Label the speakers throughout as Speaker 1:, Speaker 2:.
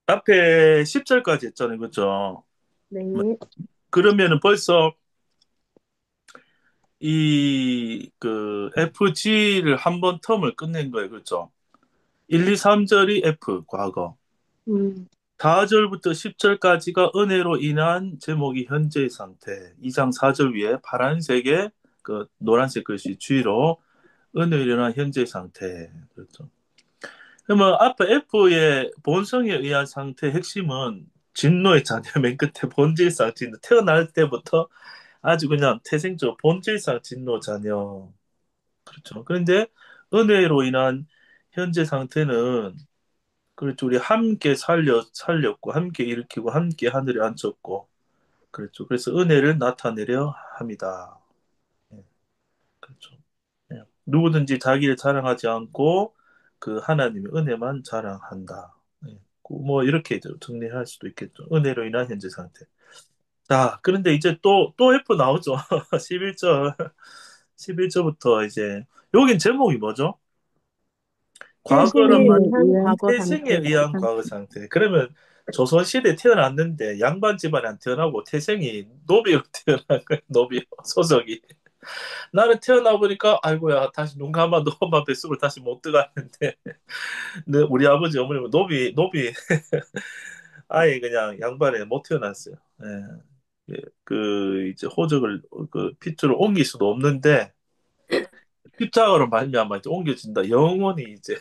Speaker 1: 앞에 10절까지 했잖아요. 그죠?
Speaker 2: 네.
Speaker 1: 그러면은 벌써 FG를 한 번 텀을 끝낸 거예요. 그죠? 1, 2, 3절이 F, 과거.
Speaker 2: 음,
Speaker 1: 4절부터 10절까지가 은혜로 인한 제목이 현재의 상태. 2장 4절 위에 파란색의 그 노란색 글씨 G로 은혜로 인한 현재의 상태. 그렇죠. 그러면 앞에 F의 본성에 의한 상태의 핵심은 진노의 자녀, 맨 끝에 본질상 진노. 태어날 때부터 아주 그냥 태생적 본질상 진노 자녀. 그렇죠. 그런데 은혜로 인한 현재 상태는 그렇죠. 우리 함께 살렸고, 함께 일으키고, 함께 하늘에 앉혔고, 그렇죠. 그래서 은혜를 나타내려 합니다. 예, 그렇죠. 예. 누구든지 자기를 자랑하지 않고 그 하나님의 은혜만 자랑한다. 예. 뭐 이렇게 정리할 수도 있겠죠. 은혜로 인한 현재 상태. 자, 그런데 이제 또 F 나오죠. 11절, 11절부터 이제 여긴 제목이 뭐죠?
Speaker 2: 태생에
Speaker 1: 과거란 말이
Speaker 2: 의한 과거
Speaker 1: 태생에
Speaker 2: 상태.
Speaker 1: 의한 과거 상태. 그러면 조선시대에 태어났는데 양반 집안에 안 태어나고 태생이 노비로 태어난 거예요. 노비 소속이. 나는 태어나 보니까 아이고야 다시 눈 감아도 엄마 뱃속을 다시 못 들어갔는데 근데 우리 아버지 어머님은 노비 아예 그냥 양반에 못 태어났어요. 예. 예, 이제 호적을 핏줄을 옮길 수도 없는데 십자가로 말미암아 이제 옮겨진다. 영원히 이제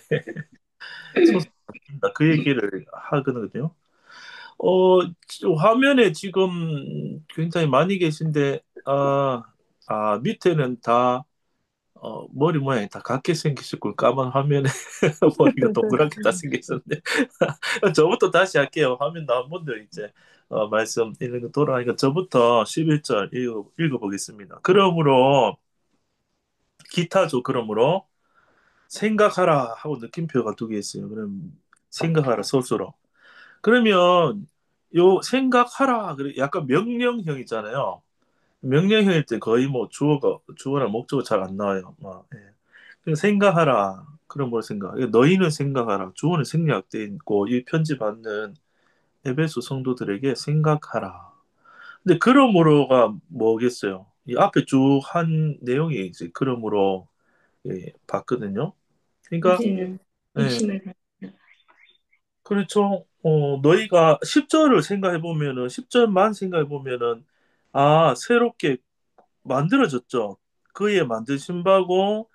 Speaker 1: 소속된다. 그 얘기를 하거든요. 화면에 지금 굉장히 많이 계신데, 밑에는 다, 머리 모양이 다 같게 생기셨고, 까만 화면에 머리가 동그랗게 다 생기셨는데, 저부터 다시 할게요. 화면 나온 분들 이제, 말씀 있는 거 돌아가니까 저부터 11절 읽어보겠습니다. 그러므로, 기타죠. 그러므로, 생각하라 하고 느낌표가 두 개 있어요. 그럼, 생각하라, 스스로. 그러면 요 생각하라 그래 약간 명령형이잖아요. 명령형일 때 거의 뭐 주어나 목적어 잘 안 나와요. 예. 그래서 생각하라. 그럼 뭘 생각? 너희는 생각하라. 주어는 생략돼 있고 이 편지 받는 에베소 성도들에게 생각하라. 근데 그러므로가 뭐겠어요? 이 앞에 쭉 한 내용이 이제 그러므로 봤거든요. 그러니까
Speaker 2: 이제는
Speaker 1: 예,
Speaker 2: 의심을 받는.
Speaker 1: 그렇죠. 너희가 10절을 생각해 보면은 10절만 생각해 보면은 새롭게 만들어졌죠. 그의 만드신 바고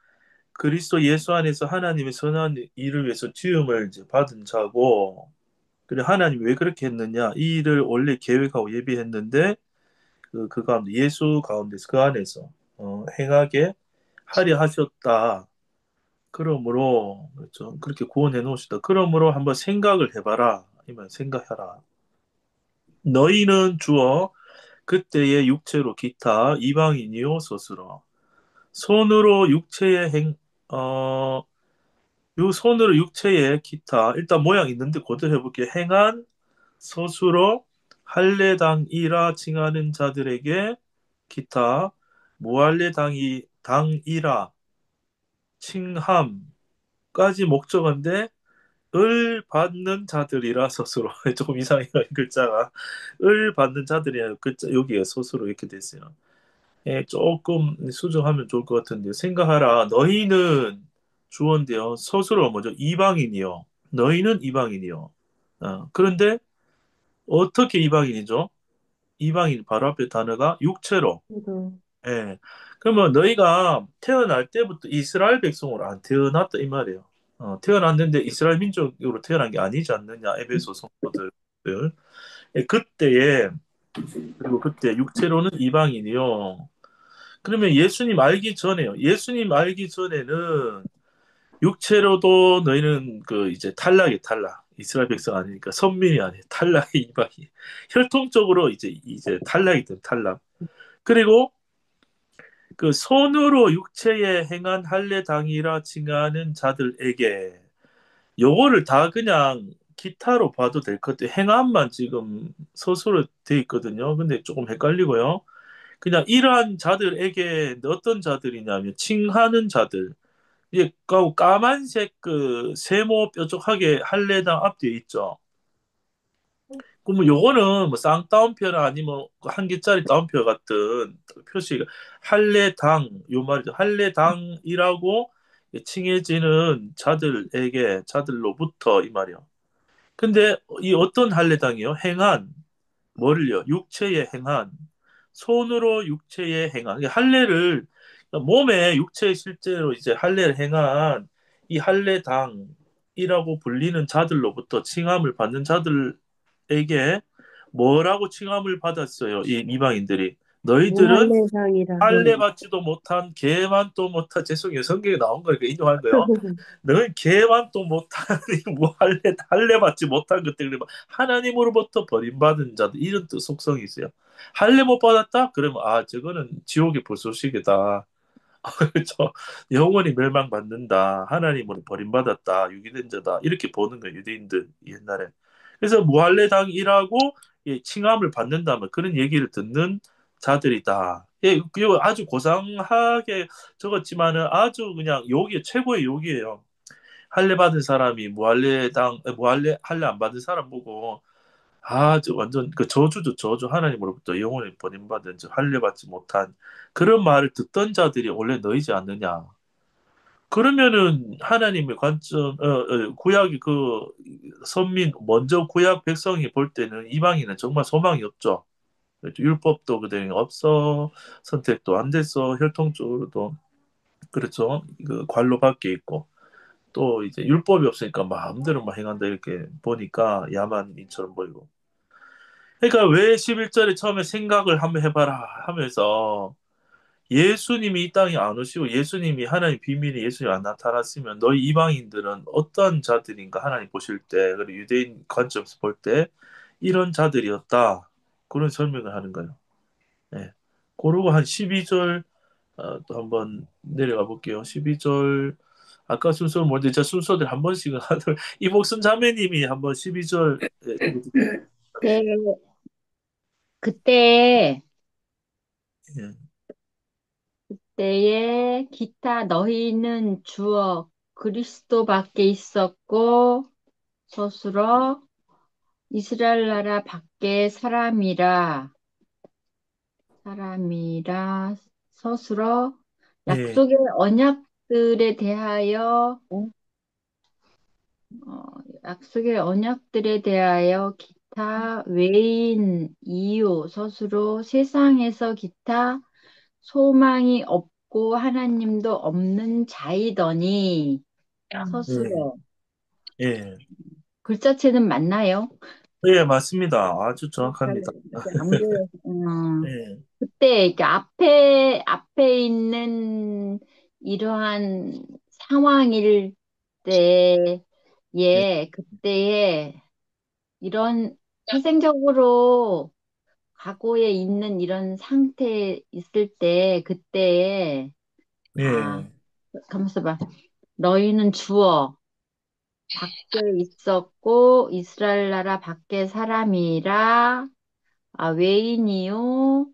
Speaker 1: 그리스도 예수 안에서 하나님의 선한 일을 위해서 지음을 이제 받은 자고 그래 하나님이 왜 그렇게 했느냐? 이 일을 원래 계획하고 예비했는데 그 가운데 예수 가운데서 그 안에서 행하게 하려 하셨다. 그러므로 그렇죠. 그렇게 구원해 놓으시다. 그러므로 한번 생각을 해봐라. 이만 생각해라. 너희는 주어 그때의 육체로 기타 이방인이요 스스로 손으로 육체의 요 손으로 육체의 기타 일단 모양 있는데 그대로 해볼게요. 행한 서수로 할례당이라 칭하는 자들에게 기타 무할례당이라 칭함까지 목적어인데 을 받는 자들이라 스스로 조금 이상해요 이 글자가 을 받는 자들이라 글자 여기에 스스로 이렇게 됐어요. 조금 수정하면 좋을 것 같은데 생각하라 너희는 주어인데요 스스로 뭐죠 이방인이요 너희는 이방인이요 그런데 어떻게 이방인이죠 이방인 바로 앞에 단어가 육체로
Speaker 2: 그래도
Speaker 1: 예. 그러면 너희가 태어날 때부터 이스라엘 백성으로 안 태어났다 이 말이에요. 태어났는데 이스라엘 민족으로 태어난 게 아니지 않느냐 에베소 성도들. 그때에 그리고 그때 육체로는 이방인이요. 그러면 예수님 알기 전에요. 예수님 알기 전에는 육체로도 너희는 그 이제 탈락이 탈락. 이스라엘 백성 아니니까 선민이 아니에요. 탈락이 이방인. 혈통적으로 이제 탈락이 된 탈락. 그리고 그 손으로 육체에 행한 할례당이라 칭하는 자들에게 요거를 다 그냥 기타로 봐도 될 것 같아요. 행함만 지금 서술로 돼 있거든요. 근데 조금 헷갈리고요. 그냥 이러한 자들에게 어떤 자들이냐면 칭하는 자들. 이게 까만색 그 세모 뾰족하게 할례당 앞뒤에 있죠. 그러면 요거는 뭐 쌍따옴표나 아니면 한 개짜리 따옴표 같은 표시, 할례당, 요 말이죠. 할례당이라고 칭해지는 자들로부터 이 말이요. 근데 이 어떤 할례당이요? 행한, 뭐를요? 육체의 행한, 손으로 육체의 행한. 할례를, 몸에 육체에 실제로 이제 할례를 행한 이 할례당이라고 불리는 자들로부터 칭함을 받는 자들에게 뭐라고 칭함을 받았어요? 이 이방인들이. 너희들은
Speaker 2: 무할례상이라.
Speaker 1: 할례 받지도 못한 개만 또 못한, 죄송해요. 성경에 나온 거니까 인용한 거예요. 너희 개만 또 못한 뭐 할례 받지 못한 것들, 하나님으로부터 버림받은 자들, 이런 또 속성이 있어요. 할례 못 받았다? 그러면 저거는 지옥의 불쏘시개다. 그렇죠. 영원히 멸망받는다. 하나님으로 버림받았다. 유기된 자다. 이렇게 보는 거예요. 유대인들 옛날에. 그래서 무할례당이라고 칭함을 받는다면 그런 얘기를 듣는 자들이다. 이거 아주 고상하게 적었지만은 아주 그냥 욕이 최고의 욕이에요. 할례 받은 사람이 무할례 할례 안 받은 사람 보고 저 완전 그 저주죠, 저주. 하나님으로부터 영원히 버림받은 저 할례 받지 못한 그런 말을 듣던 자들이 원래 너희지 않느냐. 그러면은 하나님의 관점, 구약이 그 선민 먼저 구약 백성이 볼 때는 이방인은 정말 소망이 없죠. 율법도 그대로 없어, 선택도 안 됐어, 혈통적으로도 그렇죠. 그 관로 밖에 있고. 또 이제 율법이 없으니까 마음대로 막 행한다 이렇게 보니까 야만인처럼 보이고. 그러니까 왜 11절에 처음에 생각을 한번 해봐라 하면서 예수님이 이 땅에 안 오시고 예수님이 하나님 비밀이 예수님 안 나타났으면 너희 이방인들은 어떤 자들인가 하나님 보실 때, 그리고 유대인 관점에서 볼 때 이런 자들이었다. 그런 설명을 하는 거예요. 예. 그러고 한 12절 또 한번 내려가 볼게요. 12절 아까 순서는 뭔데 제 순서들 한 번씩은 하들 이목순 자매님이 한번 12절 읽어주세요.
Speaker 2: 네, 그때,
Speaker 1: 예.
Speaker 2: 때에 기타 너희는 주어 그리스도 밖에 있었고, 서술어 이스라엘 나라 밖에 사람이라, 서술어
Speaker 1: 예.
Speaker 2: 약속의 언약들에 대하여, 어, 약속의 언약들에 대하여 기타 외인 이유 서술어 세상에서 기타 소망이 없고 하나님도 없는 자이더니
Speaker 1: 예.
Speaker 2: 서술어
Speaker 1: 예.
Speaker 2: 글자체는 맞나요?
Speaker 1: 예, 맞습니다. 아주
Speaker 2: 잘
Speaker 1: 정확합니다.
Speaker 2: 안 보여서
Speaker 1: 예.
Speaker 2: 그때 이렇게 앞에 있는 이러한 상황일
Speaker 1: 예.
Speaker 2: 그때에 이런 태생적으로 과거에 있는 이런 상태에 있을 때 그때에 아
Speaker 1: 예.
Speaker 2: 가만있어 봐. 너희는 주어 밖에 있었고 이스라엘 나라 밖에 사람이라 외인이요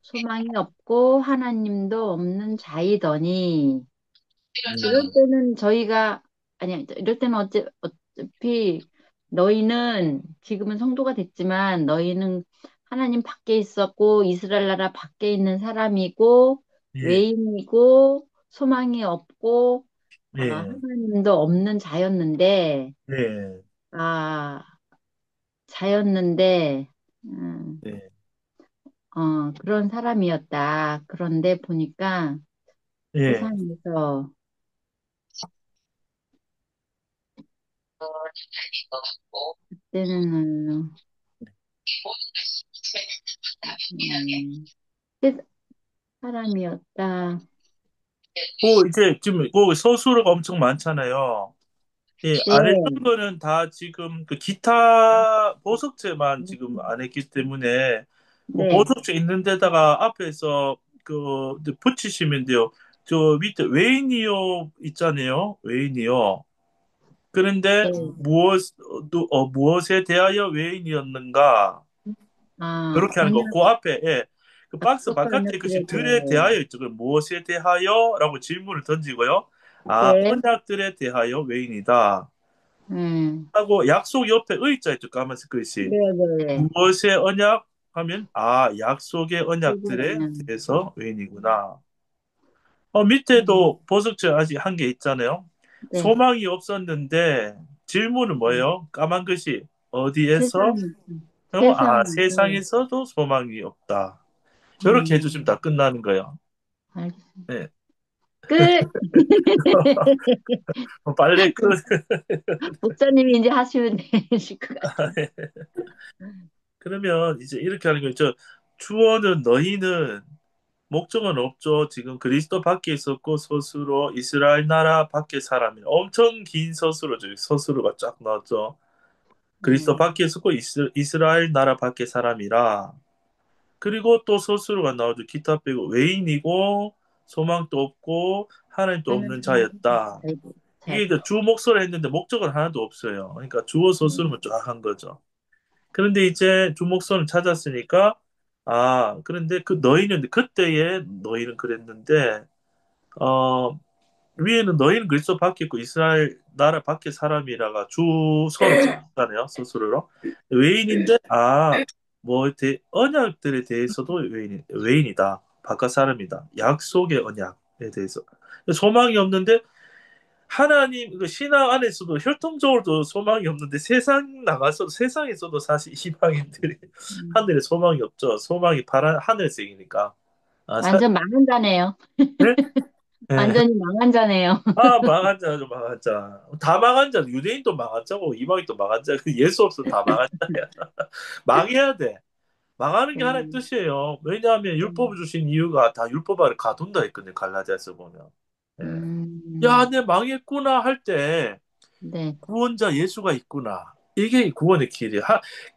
Speaker 2: 소망이 없고 하나님도 없는 자이더니 이럴
Speaker 1: 음.
Speaker 2: 때는 저희가 아니 이럴 때는 어차피 너희는 지금은 성도가 됐지만 너희는 하나님 밖에 있었고 이스라엘 나라 밖에 있는 사람이고
Speaker 1: 예.
Speaker 2: 외인이고 소망이 없고
Speaker 1: 예.
Speaker 2: 하나님도 없는 자였는데
Speaker 1: 예.
Speaker 2: 아 자였는데 음,
Speaker 1: 예.
Speaker 2: 그런 사람이었다. 그런데 보니까
Speaker 1: 예.
Speaker 2: 세상에서 그때는 음, 사람이었다.
Speaker 1: 이제 지금 서술어가 엄청 많잖아요. 예, 안 했던
Speaker 2: 네,
Speaker 1: 거는 다 지금 그 기타 보석체만 지금 안 했기 때문에
Speaker 2: 네,
Speaker 1: 보석체 있는 데다가 앞에서 이제 붙이시면 돼요. 저 밑에 웨이니어 있잖아요. 웨이니어. 그런데
Speaker 2: 네.
Speaker 1: 무엇에 대하여 웨인이었는가? 그렇게 하는 거.
Speaker 2: 언약,
Speaker 1: 그 앞에 그 박스
Speaker 2: 약속과
Speaker 1: 바깥에
Speaker 2: 언약들에
Speaker 1: 그것이 들에
Speaker 2: 대하여.
Speaker 1: 대하여 있죠. 그 무엇에 대하여? 라고 질문을 던지고요.
Speaker 2: 네,
Speaker 1: 언약들에 대하여 웨인이다.
Speaker 2: 음.
Speaker 1: 하고 약속 옆에 의자 있죠. 까만색 글씨.
Speaker 2: 네네.
Speaker 1: 무엇의 언약 하면 약속의 언약들에
Speaker 2: 그거는,
Speaker 1: 대해서 외인이구나.
Speaker 2: 음,
Speaker 1: 밑에도 보석줄 아직 한 개 있잖아요.
Speaker 2: 네.
Speaker 1: 소망이 없었는데 질문은
Speaker 2: 음.
Speaker 1: 뭐예요? 까만 글씨. 어디에서?
Speaker 2: 세상,
Speaker 1: 그러면
Speaker 2: 세상에서,
Speaker 1: 세상에서도 소망이 없다. 이렇게 해주시면 다
Speaker 2: 음,
Speaker 1: 끝나는 거예요.
Speaker 2: 알겠습니다.
Speaker 1: 네.
Speaker 2: 끝!
Speaker 1: 빨리 끝.
Speaker 2: 목사님이 이제 하시면 되실 것 같은데.
Speaker 1: 그러면 이제 이렇게 하는 거죠. 주어는 너희는 목적은 없죠. 지금 그리스도 밖에 있었고 서수로 이스라엘 나라 밖에 사람이 엄청 긴 서술어죠. 서술어가 쫙 나왔죠. 그리스도
Speaker 2: 음,
Speaker 1: 밖에 있었고 이스라엘 나라 밖에 사람이라. 그리고 또 서술어가 나오죠. 기타 빼고 외인이고 소망도 없고 하나님도 없는
Speaker 2: 하나님,
Speaker 1: 자였다.
Speaker 2: 아이고,
Speaker 1: 이게
Speaker 2: 잘,
Speaker 1: 이제 주 목소리 했는데 목적은 하나도 없어요. 그러니까 주어 서술어만
Speaker 2: 음,
Speaker 1: 쫙 한 거죠. 그런데 이제 주 목소리를 찾았으니까 그런데 그 너희는 그때의 너희는 그랬는데 어 위에는 너희는 그리스도 밖에 있고 이스라엘 나라 밖에 사람이라가 주소로 찾잖아요 스스로로 외인인데 언약들에 대해서도 외인이다 바깥 사람이다 약속의 언약에 대해서 소망이 없는데 하나님 그 신앙 안에서도 혈통적으로도 소망이 없는데 세상 나가서 세상에서도 사실 이방인들이
Speaker 2: 음.
Speaker 1: 하늘에 소망이 없죠 소망이 파란 하늘색이니까 아, 사,
Speaker 2: 완전 망한 자네요.
Speaker 1: 네? 네.
Speaker 2: 완전히 망한 자네요.
Speaker 1: 망한 자죠, 망한 자. 다 망한 자. 유대인도 망한 자고, 이방인도 망한 자. 그 예수 없어 다 망한 자야. 망해야 돼. 망하는 게 하나의
Speaker 2: 음,
Speaker 1: 뜻이에요. 왜냐하면 율법을
Speaker 2: 음,
Speaker 1: 주신 이유가 다 율법 아래 가둔다 했거든요. 갈라디아서 보면. 예. 야,
Speaker 2: 음,
Speaker 1: 내 망했구나 할 때
Speaker 2: 네.
Speaker 1: 구원자 예수가 있구나. 이게 구원의 길이야.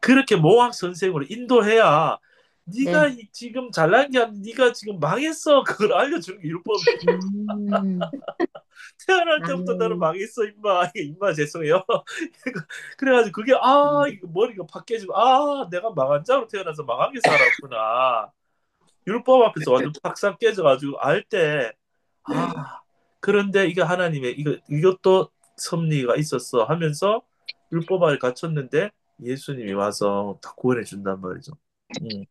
Speaker 1: 그렇게 모학 선생으로 인도해야 네가
Speaker 2: 네.
Speaker 1: 지금 잘난 게 아니라 네가 지금 망했어. 그걸 알려주는 게 율법이에요.
Speaker 2: 음,
Speaker 1: 태어날
Speaker 2: 아,
Speaker 1: 때부터 나는 망했어, 임마. 임마, 죄송해요. 그래가지고 그게, 이거 머리가 팍 깨지고, 내가 망한 자로 태어나서 망하게 살았구나. 율법 앞에서 완전 팍싹 깨져가지고 알 때, 아, 그런데 이게 하나님의, 이것도 섭리가 있었어 하면서 율법 아래 갇혔는데 예수님이 와서 다 구원해 준단 말이죠. 음.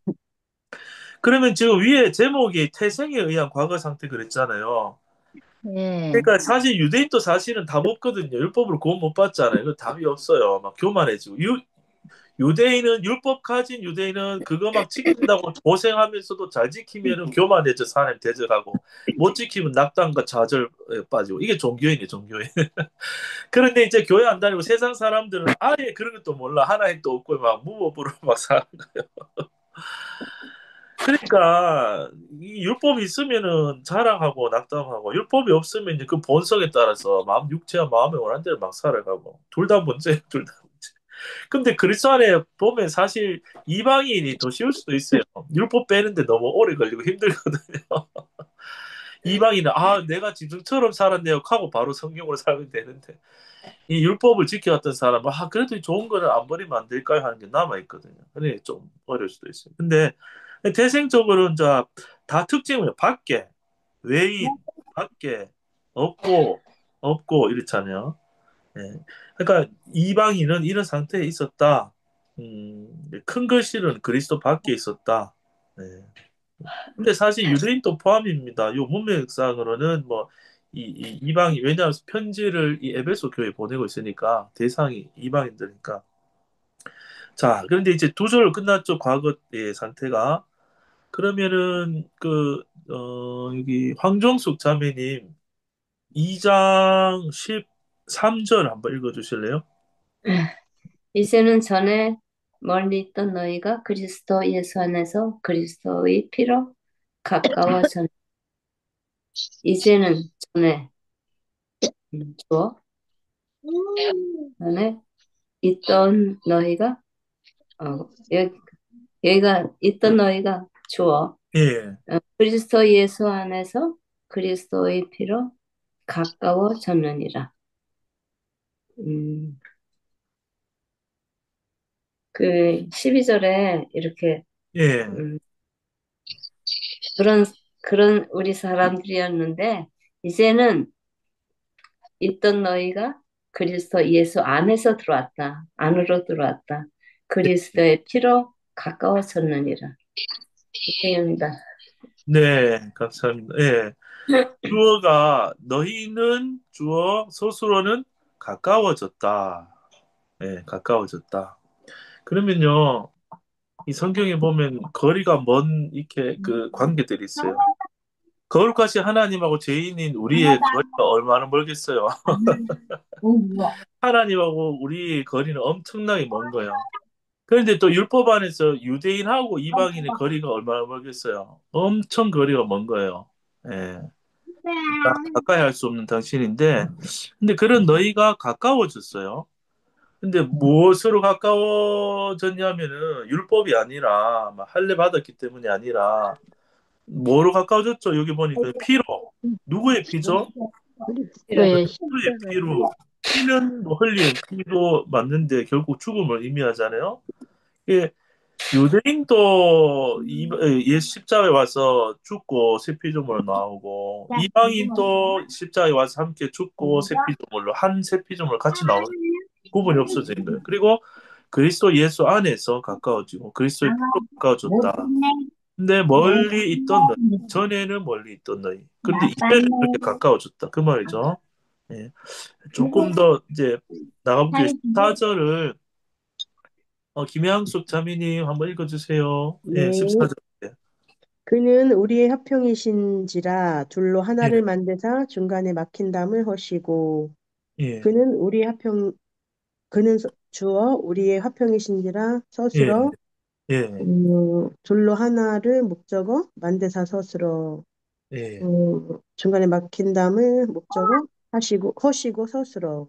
Speaker 1: 그러면 지금 위에 제목이 태생에 의한 과거 상태 그랬잖아요.
Speaker 2: 네.
Speaker 1: 그러니까 사실 유대인도 사실은 답 없거든요. 율법으로 구원 못 받잖아요. 이거 답이 없어요. 막 교만해지고. 유대인은 율법 가진 유대인은 그거 막 지킨다고 고생하면서도 잘 지키면은 교만해져 사람 대적하고 못 지키면 낙담과 좌절에 빠지고 이게 종교인이에요, 종교인. 그런데 이제 교회 안 다니고 세상 사람들은 아예 그런 것도 몰라. 하나님도 없고 막 무법으로 막 사는 거예요. 그러니까 이 율법이 있으면은 자랑하고 낙담하고 율법이 없으면 이제 그 본성에 따라서 마음 육체와 마음의 원한 대로 막 살아가고 둘 다 문제예요, 둘 다 문제. 근데 그리스도 안에 보면 사실 이방인이 더 쉬울 수도 있어요. 율법 빼는데 너무 오래 걸리고 힘들거든요. 이방인은 내가 짐승처럼 살았네요 하고 바로 성경으로 살면 되는데 이 율법을 지켜왔던 사람은 그래도 좋은 거는 안 버리면 안 될까요 하는 게 남아 있거든요. 그래 좀 어려울 수도 있어요. 근데 태생적으로는 다 특징은 밖에 외인 밖에 없고 없고 이렇잖아요. 예. 그러니까 이방인은 이런 상태에 있었다. 큰 글씨는 그리스도 밖에 있었다. 네. 근데 사실 유대인도 포함입니다. 요 문맥상으로는 뭐 이방이 왜냐하면 편지를 이 에베소 교회에 보내고 있으니까 대상이 이방인들이니까. 자, 그런데 이제 두 절 끝났죠. 과거의 상태가. 그러면은 여기 황종숙 자매님 2장 13절 한번 읽어 주실래요?
Speaker 3: 이제는 전에 멀리 있던 너희가 그리스도 예수 안에서 그리스도의 피로 가까워졌. 이제는 전에 주어 전에 있던 너희가 여기가 있던 너희가 주어
Speaker 1: 예.
Speaker 3: 그리스도 예수 안에서 그리스도의 피로 가까워졌느니라. 음, 그 12절에 이렇게
Speaker 1: 예.
Speaker 3: 음, 그런 우리 사람들이었는데 이제는 있던 너희가 그리스도 예수 안에서 들어왔다. 안으로 들어왔다. 그리스도의 피로 가까워졌느니라. 이 내용이다.
Speaker 1: 네, 감사합니다. 예. 주어가 너희는 주어 스스로는 가까워졌다. 예, 가까워졌다. 그러면요, 이 성경에 보면 거리가 먼 이렇게 그 관계들이 있어요. 거룩하신 하나님하고 죄인인 우리의 거리가 얼마나 멀겠어요. 하나님하고 우리의 거리는 엄청나게 먼 거예요. 그런데 또 율법 안에서 유대인하고 이방인의 거리가 얼마나 멀겠어요. 엄청 거리가 먼 거예요. 예. 가까이 할 수 없는 당신인데, 근데 그런 너희가 가까워졌어요. 근데 무엇으로 가까워졌냐면은 율법이 아니라 막 할례 받았기 때문이 아니라 뭐로 가까워졌죠? 여기 보니까 피로. 누구의 피죠?
Speaker 2: 그리스도의
Speaker 1: 그리스도의
Speaker 2: 십자가로.
Speaker 1: 피로. 피는 뭐 흘린 피도 맞는데 결국 죽음을 의미하잖아요. 이게 유대인도 예수 십자가에 와서 죽고 세피조물로 나오고 이방인도 십자가에 와서 함께 죽고 세피조물로 한 세피조물 같이 나오는 구분이 없어진 거예요. 그리고 그리스도 예수 안에서 가까워지고 그리스도의 피로 가까워졌다. 근데 멀리 있던 너희, 전에는 멀리 있던 너희. 그런데 이제는 그렇게 가까워졌다. 그 말이죠. 예. 조금 더 이제 나가볼게요. 14절을 김양숙 자매님 한번 읽어주세요. 예,
Speaker 4: 네.
Speaker 1: 14절.
Speaker 4: 그는 우리의 화평이신지라 둘로
Speaker 1: 예,
Speaker 4: 하나를 만드사 중간에 막힌 담을 허시고
Speaker 1: 예,
Speaker 4: 그는 우리의 주어 우리의 화평이신지라
Speaker 1: 예,
Speaker 4: 서술어
Speaker 1: 예,
Speaker 4: 둘로 하나를 목적어 만드사 서술어
Speaker 1: 예,
Speaker 4: 중간에 막힌 담을 목적어 허시고 서술어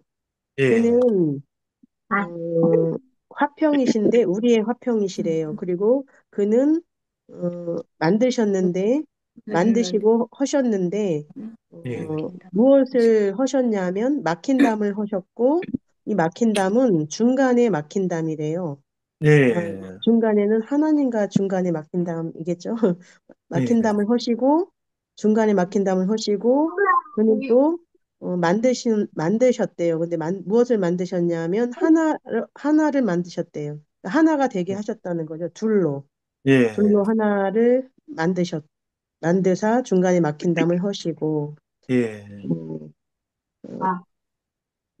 Speaker 1: 예,
Speaker 4: 그는 화평이신데 우리의 화평이시래요. 그리고 그는 만드시고 하셨는데
Speaker 1: 예,
Speaker 4: 무엇을 하셨냐면 막힌 담을 하셨고 이 막힌 담은 중간에 막힌 담이래요.
Speaker 1: 예,
Speaker 4: 중간에는 하나님과 중간에 막힌 담이겠죠.
Speaker 1: 예,
Speaker 4: 막힌 담을 하시고 중간에 막힌 담을 하시고 그는 또 만드셨대요. 근데 무엇을 만드셨냐면 하나를 만드셨대요. 하나가 되게 하셨다는 거죠.
Speaker 1: 예,
Speaker 4: 둘로 하나를 만드사 중간에 막힌 담을 하시고
Speaker 1: 예,
Speaker 4: 음,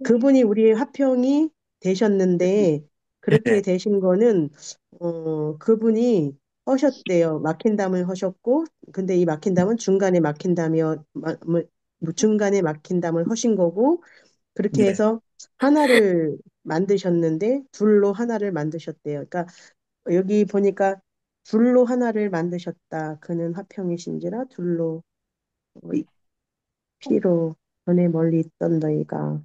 Speaker 4: 그분이 우리의 화평이 되셨는데 그렇게
Speaker 1: 예,
Speaker 4: 되신 거는 그분이 하셨대요. 막힌 담을 하셨고 근데 이 막힌 담은 중간에 막힌 담을 하신 거고 그렇게
Speaker 1: 예,
Speaker 4: 해서 하나를 만드셨는데 둘로 하나를 만드셨대요. 그러니까 여기 보니까 둘로 하나를 만드셨다. 그는 화평이신지라 둘로 이 피로 전에 멀리 있던 너희가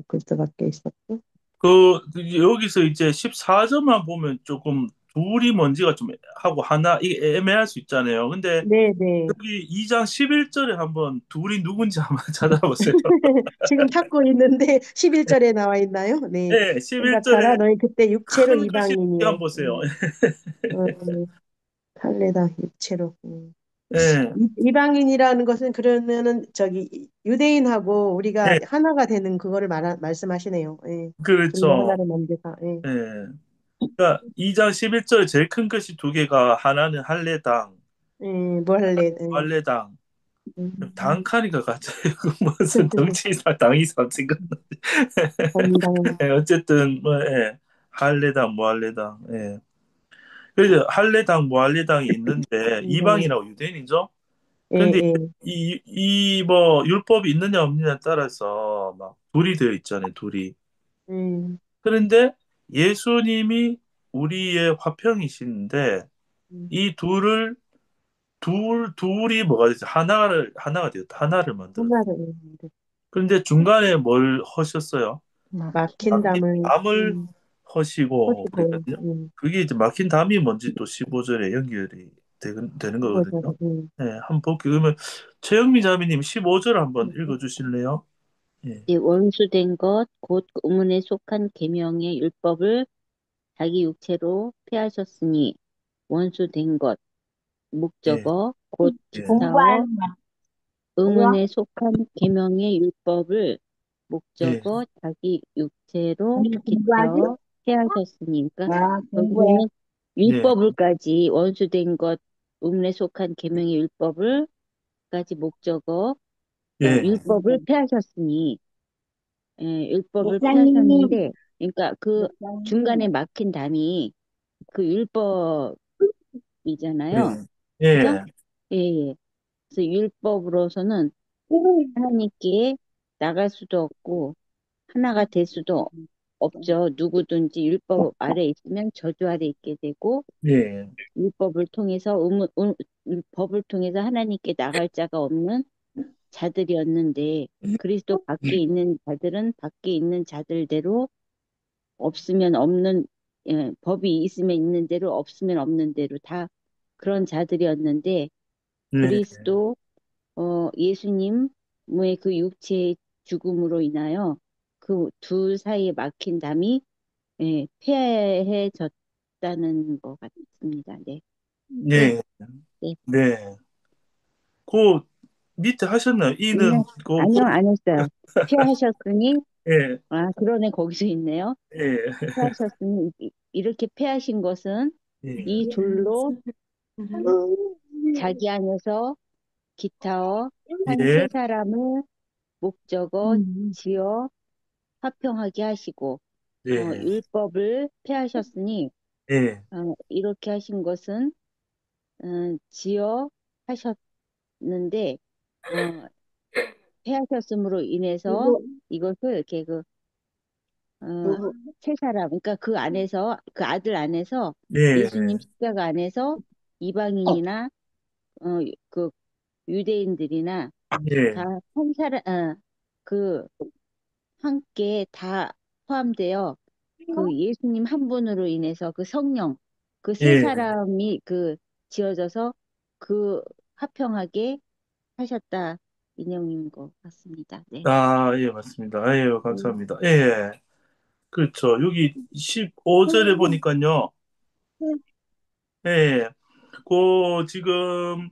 Speaker 4: 그리스도 밖에 있었고.
Speaker 1: 여기서 이제 14절만 보면 조금 둘이 뭔지가 좀 하고 하나, 이게 애매할 수 있잖아요. 근데
Speaker 4: 네네.
Speaker 1: 여기 2장 11절에 한번 둘이 누군지 한번 찾아보세요.
Speaker 4: 지금 찾고 있는데 11절에 나와 있나요? 네.
Speaker 1: 네, 11절에
Speaker 4: 생각하라 너희 그때 육체로
Speaker 1: 큰 글씨 한번
Speaker 4: 이방인이요.
Speaker 1: 보세요.
Speaker 4: 할례다 육체로.
Speaker 1: 예,
Speaker 4: 이방인이라는 것은 그러면은 유대인하고 우리가
Speaker 1: 예,
Speaker 4: 하나가 되는 그거를 말씀하시네요. 예. 둘로
Speaker 1: 그렇죠.
Speaker 4: 하나를 만드사. 예.
Speaker 1: 예. 그러니까 2장 11절 제일 큰 글씨 두 개가 하나는 할례당,
Speaker 4: 예. 뭐 할래? 예.
Speaker 1: 할례당.
Speaker 4: 음.
Speaker 1: 당카니까 갑자기 무슨 정치사 당이사 지금.
Speaker 4: 감당.
Speaker 1: 예, 어쨌든 뭐 예. 할례당, 무할례당. 예. 그래서 할례당, 무할례당이 있는데
Speaker 4: 네.
Speaker 1: 이방인하고 유대인이죠.
Speaker 4: 예,
Speaker 1: 그런데
Speaker 4: 예.
Speaker 1: 이 뭐 율법이 있느냐 없느냐에 따라서 막 둘이 되어 있잖아요, 둘이.
Speaker 4: 음.
Speaker 1: 그런데 예수님이 우리의 화평이신데
Speaker 4: 음.
Speaker 1: 이 둘이 뭐가 되죠? 하나가 되었다. 하나를 만들었다.
Speaker 4: 하나를
Speaker 1: 그런데 중간에 뭘 하셨어요?
Speaker 4: 막힌
Speaker 1: 막힌
Speaker 4: 담을
Speaker 1: 담을 허시고
Speaker 4: 하시고
Speaker 1: 그랬거든요. 그게 이제 막힌 담이 뭔지 또 15절에 연결이 되는 거거든요.
Speaker 4: 이거죠.
Speaker 1: 네, 한번 볼게요. 그러면 최영미 자매님 15절 한번 읽어주실래요? 예,
Speaker 2: 이 원수된 것, 곧 의문에 속한 계명의 율법을 자기 육체로 폐하셨으니 원수된 것,
Speaker 1: 예,
Speaker 2: 목적어, 곧
Speaker 1: 예,
Speaker 2: 기타어, 의문에 속한 계명의 율법을
Speaker 1: 예,
Speaker 2: 목적어, 자기 육체로
Speaker 3: 언니 공부하지?
Speaker 2: 기타어 폐하셨으니까
Speaker 3: 아, 공부해.
Speaker 2: 여기서는
Speaker 1: 예,
Speaker 2: 율법을까지 원수된 것, 음에 속한 계명의 율법을까지 목적어,
Speaker 1: 예,
Speaker 2: 율법을 폐하셨으니 율법을
Speaker 3: 목사님,
Speaker 2: 폐하셨는데 그러니까 그 중간에
Speaker 3: 목사님.
Speaker 2: 막힌 담이 그 율법이잖아요.
Speaker 1: 예,
Speaker 2: 그죠?
Speaker 1: 예,
Speaker 2: 예, 예. 그래서 율법으로서는 하나님께 나갈 수도 없고 하나가 될 수도 없죠. 누구든지 율법 아래 있으면 저주 아래 있게 되고
Speaker 1: 예,
Speaker 2: 율법을 통해서 율법을 통해서 하나님께 나갈 자가 없는 자들이었는데 그리스도 밖에 있는 자들은 밖에 있는 자들대로 없으면 없는 법이 있으면 있는 대로 없으면 없는 대로 다 그런 자들이었는데
Speaker 1: 예,
Speaker 2: 그리스도 예수님의 그 육체의 죽음으로 인하여 그 둘 사이에 막힌 담이 폐해졌다는 것 같습니다. 네, 네,
Speaker 1: 예,
Speaker 2: 네.
Speaker 1: 네. 그 밑에 하셨나요? 이는
Speaker 2: 아니요, 아니요, 안 했어요. 폐하셨으니
Speaker 1: 예,
Speaker 2: 그러네 거기서 있네요.
Speaker 1: 예,
Speaker 2: 폐하셨으니 이렇게 폐하신 것은
Speaker 1: 예,
Speaker 2: 이 둘로 자기 안에서 기타어 한 세
Speaker 1: 예,
Speaker 2: 사람을 목적어 지어 화평하게 하시고
Speaker 1: 예,
Speaker 2: 율법을 폐하셨으니
Speaker 1: 예,
Speaker 2: 이렇게 하신 것은 지어 하셨는데 어, 폐하셨음으로 인해서 이것을 이렇게 어, 세 사람 그러니까 그 안에서 그 아들 안에서
Speaker 1: 예,
Speaker 2: 예수님 십자가 안에서 이방인이나 어, 그 유대인들이나 다
Speaker 1: 예,
Speaker 2: 한 사람 그 함께 다 포함되어 그 예수님 한 분으로 인해서 그 성령 그 세
Speaker 1: 예.
Speaker 2: 사람이 지어져서 그 화평하게 하셨다 인용인 것 같습니다. 네.
Speaker 1: 아, 예, 맞습니다. 아, 예,
Speaker 2: 음,
Speaker 1: 감사합니다. 예, 그렇죠. 여기 15절에 보니까요. 예, 그 지금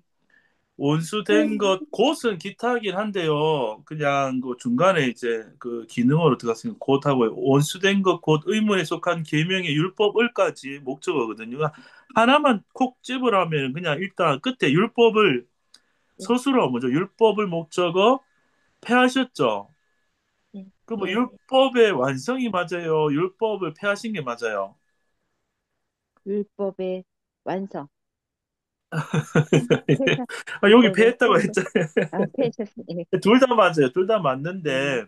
Speaker 1: 원수된 것 곧은 기타긴 한데요. 그냥 그 중간에 이제 그 기능어로 들어갔으니까 곧하고 원수된 것 곧 의무에 속한 계명의 율법을까지 목적어거든요. 그러니까 하나만 콕 집으라면 그냥 일단 끝에 율법을
Speaker 2: 네,
Speaker 1: 서술어 먼저 율법을 목적어 폐하셨죠.
Speaker 2: 네,
Speaker 1: 그 뭐
Speaker 2: 네.
Speaker 1: 율법의 완성이 맞아요. 율법을 폐하신 게 맞아요.
Speaker 2: 율법의 완성. 폐사,
Speaker 1: 아, 여기
Speaker 2: 율법의
Speaker 1: 폐했다고
Speaker 2: 폐사.
Speaker 1: 했잖아요.
Speaker 2: 폐셨어. 네.
Speaker 1: 둘 다 맞아요. 둘 다 맞는데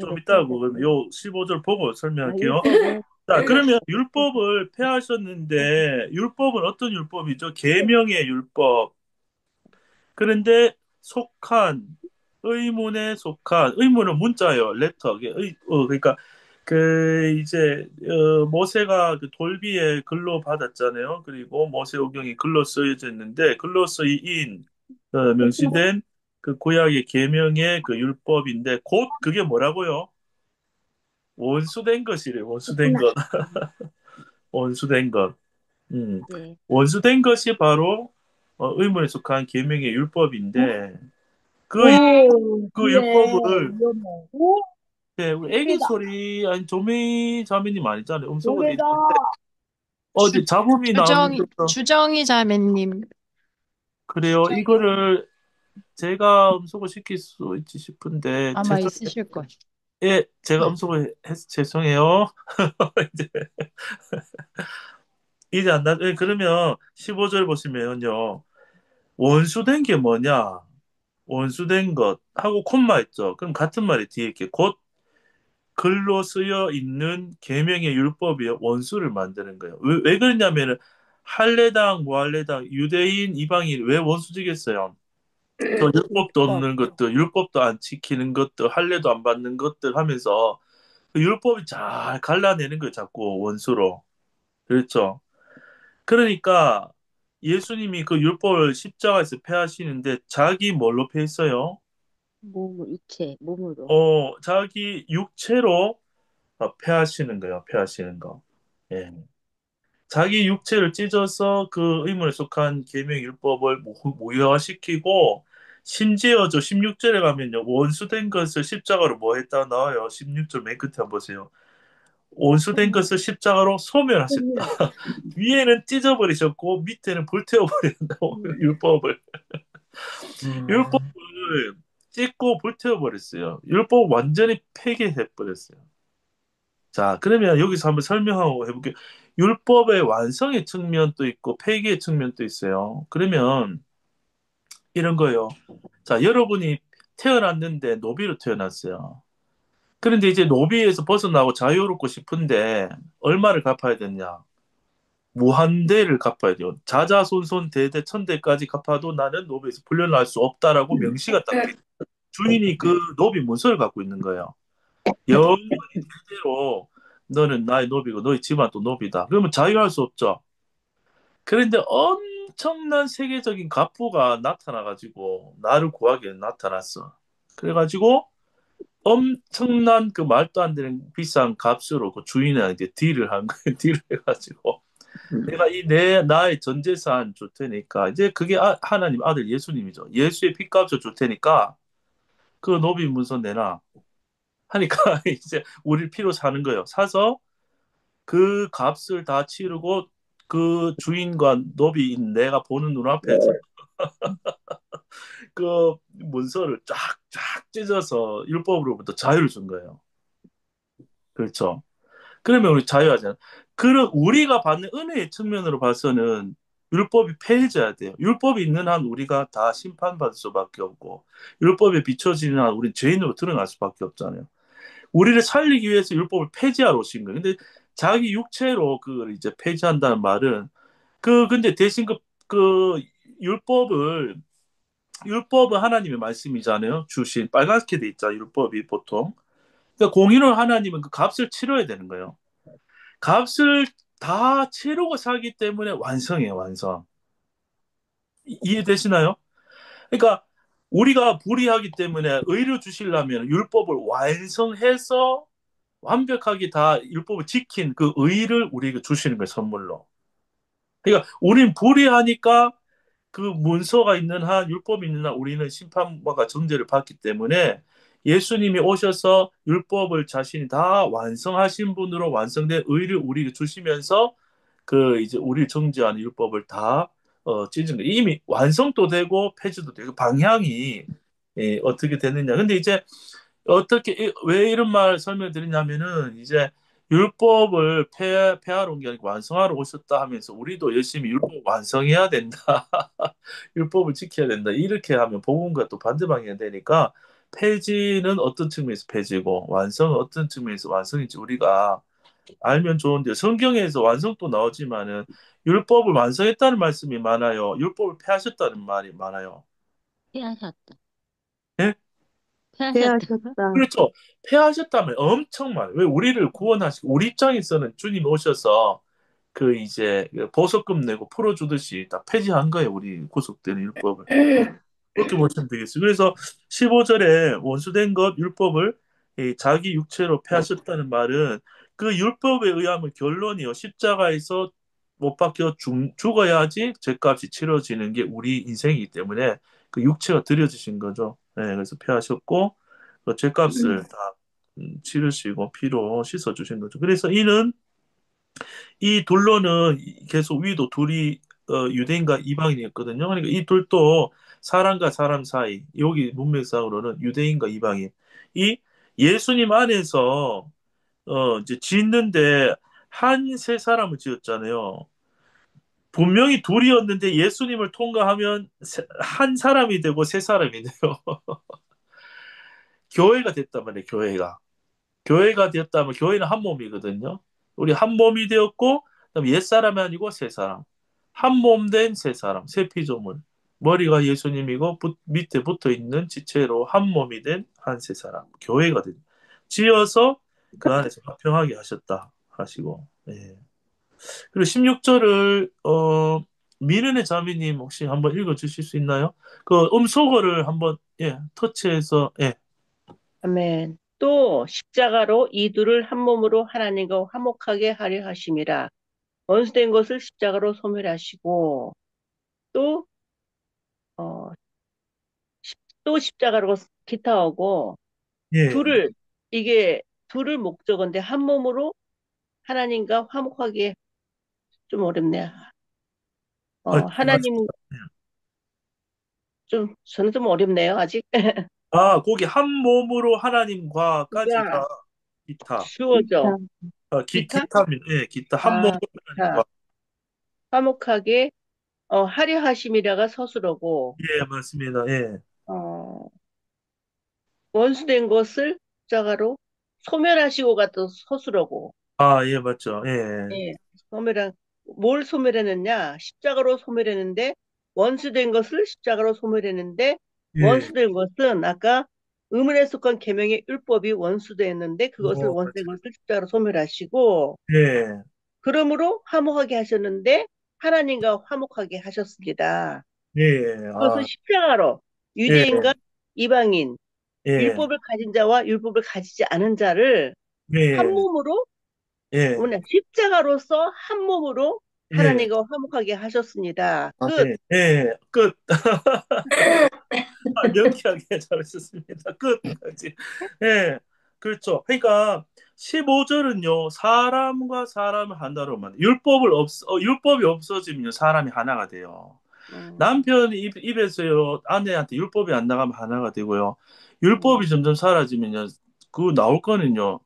Speaker 1: 좀
Speaker 2: 율법의
Speaker 1: 이따가
Speaker 2: 폐하셨어.
Speaker 1: 요 15절 보고 설명할게요.
Speaker 2: 율법의
Speaker 1: 자, 그러면
Speaker 2: 폐-
Speaker 1: 율법을 폐하셨는데 율법은 어떤 율법이죠? 계명의 율법. 그런데 속한 의문에 속한 의문은 문자예요. 레터. 그러니까 그 이제 모세가 그 돌비에 글로 받았잖아요. 그리고 모세오경이 글로 쓰여져 있는데 글로 쓰인 명시된 그 구약의 계명의 그 율법인데 곧 그게 뭐라고요? 원수된 것이래. 원수된 것. 원수된 것. 음.
Speaker 2: 네.
Speaker 1: 원수된 것이 바로 의문에 속한 계명의 율법인데 그,
Speaker 3: 오,
Speaker 1: 그
Speaker 3: 그래.
Speaker 1: 율법을
Speaker 3: 위험해. 오,
Speaker 1: 네, 우리 애기
Speaker 3: 고개다.
Speaker 1: 소리 아니 조미 자매님 아니잖아요. 음소거 돼
Speaker 3: 고개다.
Speaker 1: 있는데
Speaker 5: 주,
Speaker 1: 어디 잡음이 나오는데
Speaker 5: 주정이 자매님.
Speaker 1: 그래요. 이거를 제가 음소거 시킬 수 있지 싶은데
Speaker 5: 아마 있으실 거예요.
Speaker 1: 예, 제가 음소거 해서 죄송해요. 이제 이제 안 나. 그러면 15절 보시면요. 원수된 게 뭐냐? 원수된 것 하고 콤마 있죠. 그럼 같은 말이 뒤에 이렇게 곧 글로 쓰여 있는 계명의 율법이 원수를 만드는 거예요. 왜 그러냐면은 할례당, 무할례당, 유대인, 이방인 왜 원수지겠어요? 저 율법도
Speaker 2: 율법.
Speaker 1: 없는 것들, 율법도 안 지키는 것들, 할례도 안 받는 것들 하면서 그 율법이 잘 갈라내는 거예요, 자꾸 원수로. 그렇죠? 그러니까 예수님이 그 율법을 십자가에서 폐하시는데 자기 뭘로 폐했어요?
Speaker 2: 육체, 몸으로.
Speaker 1: 자기 육체로 폐하시는 거예요, 폐하시는 거. 예. 자기 육체를 찢어서 그 의문에 속한 계명 율법을 무효화시키고 심지어 저 16절에 가면요. 원수된 것을 십자가로 뭐 했다 나와요. 16절 맨 끝에 한번 보세요. 원수된 것을 십자가로 소멸하셨다. 위에는 찢어버리셨고 밑에는 불태워버린다고 율법을. 율법을 찢고 불태워버렸어요. 율법 완전히 폐기해버렸어요. 자, 그러면 여기서 한번 설명하고 해볼게요. 율법의 완성의 측면도 있고 폐기의 측면도 있어요. 그러면 이런 거예요. 자, 여러분이 태어났는데 노비로 태어났어요. 그런데 이제 노비에서 벗어나고 자유롭고 싶은데 얼마를 갚아야 되냐? 무한대를 갚아야 돼요. 자자손손 대대 천대까지 갚아도 나는 노비에서 풀려날 수 없다라고 명시가 딱 돼. 주인이 그 노비 문서를 갖고 있는 거예요. 영원히 대대로 너는 나의 노비고 너희 집안도 노비다. 그러면 자유할 수 없죠. 그런데 엄청난 세계적인 갑부가 나타나가지고 나를 구하게 나타났어. 그래가지고 엄청난 그 말도 안 되는 비싼 값으로 그 주인한테 딜을 한 거예요. 딜을 해가지고 내가 나의 전 재산 줄 테니까 이제 그게 하나님 아들 예수님이죠. 예수의 핏값을 줄 테니까 그 노비 문서 내놔 하니까 이제 우리 피로 사는 거예요. 사서 그 값을 다 치르고 그 주인과 노비인 내가 보는 눈앞에서 그 문서를 쫙쫙 찢어서 율법으로부터 자유를 준 거예요. 그렇죠. 그러면 우리 자유하잖아. 그런 우리가 받는 은혜의 측면으로 봐서는 율법이 폐해져야 돼요. 율법이 있는 한 우리가 다 심판받을 수밖에 없고 율법에 비춰지는 한 우리는 죄인으로 드러날 수밖에 없잖아요. 우리를 살리기 위해서 율법을 폐지하러 오신 거예요. 근데 자기 육체로 그걸 이제 폐지한다는 말은 근데 대신 그 율법을 율법은 하나님의 말씀이잖아요. 주신 빨갛게 돼 있잖아요. 율법이 보통. 그러니까 공의로 하나님은 그 값을 치러야 되는 거예요. 값을 다 치르고 살기 때문에 완성이에요, 완성. 이해되시나요? 그러니까 우리가 불의하기 때문에 의를 주시려면 율법을 완성해서 완벽하게 다 율법을 지킨 그 의를 우리에게 주시는 거예요, 선물로. 그러니까 우린 불의하니까 그 문서가 있는 한, 율법이 있는 한 우리는 심판과 정죄를 받기 때문에 예수님이 오셔서 율법을 자신이 다 완성하신 분으로 완성된 의를 우리에게 주시면서 그 이제 우리를 정죄하는 율법을 다 찢은 거예요. 이미 완성도 되고 폐지도 되고 방향이 어떻게 되느냐. 근데 이제 왜 이런 말 설명드리냐면은 이제 율법을 폐하러 온 게 아니고 완성하러 오셨다 하면서 우리도 열심히 율법 완성해야 된다. 율법을 지켜야 된다. 이렇게 하면 복음과 또 반대 방향이 되니까 폐지는 어떤 측면에서 폐지고 완성은 어떤 측면에서 완성인지 우리가 알면 좋은데 성경에서 완성도 나오지만은 율법을 완성했다는 말씀이 많아요. 율법을 폐하셨다는 말이 많아요.
Speaker 2: 폐하셨다.
Speaker 1: 예?
Speaker 2: 폐하셨다.
Speaker 4: 폐하셨다.
Speaker 1: 그렇죠. 폐하셨다면 엄청 많아요. 왜 우리를 구원하시고 우리 입장에서는 주님 오셔서 그 이제 보석금 내고 풀어주듯이 다 폐지한 거예요. 우리 구속되는 율법을. 그렇게 보시면 되겠어요. 그래서 15절에 원수된 것 율법을 자기 육체로 폐하셨다는 말은 그 율법에 의하면 결론이요. 십자가에서 못 박혀 죽어야지 죄값이 치러지는 게 우리 인생이기 때문에 그 육체가 드려지신 거죠. 네, 그래서 폐하셨고 그 죄값을 다 치르시고 피로 씻어주신 거죠. 그래서 이 둘로는 계속 위도 둘이 유대인과 이방인이었거든요. 그러니까 이 둘도 사람과 사람 사이, 여기 문맥상으로는 유대인과 이방인. 이 예수님 안에서 이제 짓는데 한 세 사람을 지었잖아요. 분명히 둘이었는데 예수님을 통과하면 한 사람이 되고 세 사람이 돼요. 교회가 됐단 말이에요, 교회가. 교회가 되었다면 교회는 한 몸이거든요. 우리 한 몸이 되었고 그다음에 옛사람이 아니고 새사람. 한 몸 된 새사람, 새 피조물. 머리가 예수님이고 밑에 붙어 있는 지체로 한 몸이 된 한 새사람. 교회가 된. 지어서 그 안에서 화평하게 하셨다 하시고. 예. 그리고 16절을 미르네 자매님 혹시 한번 읽어 주실 수 있나요? 그 음소거를 한번 터치해서
Speaker 3: 아멘. 또 십자가로 이 둘을 한 몸으로 하나님과 화목하게 하려 하심이라. 원수된 것을 십자가로 소멸하시고 또 어, 또 십자가로 기타하고
Speaker 1: 예.
Speaker 3: 둘을 이게 둘을 목적인데 한 몸으로 하나님과 화목하게 좀 어렵네요. 하나님 좀 저는 좀 어렵네요 아직.
Speaker 1: 거기 한 몸으로 하나님과까지가
Speaker 3: 그가
Speaker 1: 기타.
Speaker 3: 쉬워져. 기타?
Speaker 1: 기타입니다. 예, 기타. 한 몸으로
Speaker 3: 기타.
Speaker 1: 하나님과.
Speaker 3: 화목하게 하려 하심이라가 서술어고
Speaker 1: 예, 맞습니다. 예.
Speaker 3: 어, 원수된 것을 십자가로 소멸하시고가 또 서술어고
Speaker 1: 예, 맞죠. 예.
Speaker 3: 예, 소멸한 뭘 소멸했느냐? 십자가로 소멸했는데 원수된 것을 십자가로 소멸했는데
Speaker 1: 예.
Speaker 3: 원수된 것은 아까 의문에 속한 계명의 율법이 원수되었는데 그것을 원수된
Speaker 1: 맞죠.
Speaker 3: 것을 십자가로 소멸하시고
Speaker 1: 예.
Speaker 3: 그러므로 화목하게 하셨는데 하나님과 화목하게 하셨습니다.
Speaker 1: 예.
Speaker 3: 그것을 십자가로
Speaker 1: 예.
Speaker 3: 유대인과 이방인
Speaker 1: 예.
Speaker 3: 율법을 가진 자와 율법을 가지지 않은 자를 한
Speaker 1: 예.
Speaker 3: 몸으로
Speaker 1: 예.
Speaker 3: 뭐냐 십자가로서 한 몸으로
Speaker 1: 예.
Speaker 3: 하나님과 화목하게 하셨습니다. 끝.
Speaker 1: 예. 예. 끝. 명쾌하게 잘하셨습니다. 끝까지. 예. 그렇죠. 그러니까 15절은요, 사람과 사람을 하나로 율법이 없어지면 사람이 하나가 돼요.
Speaker 3: 음,
Speaker 1: 남편 입에서요, 아내한테 율법이 안 나가면 하나가 되고요.
Speaker 3: 음,
Speaker 1: 율법이 점점 사라지면요, 그 나올 거는요,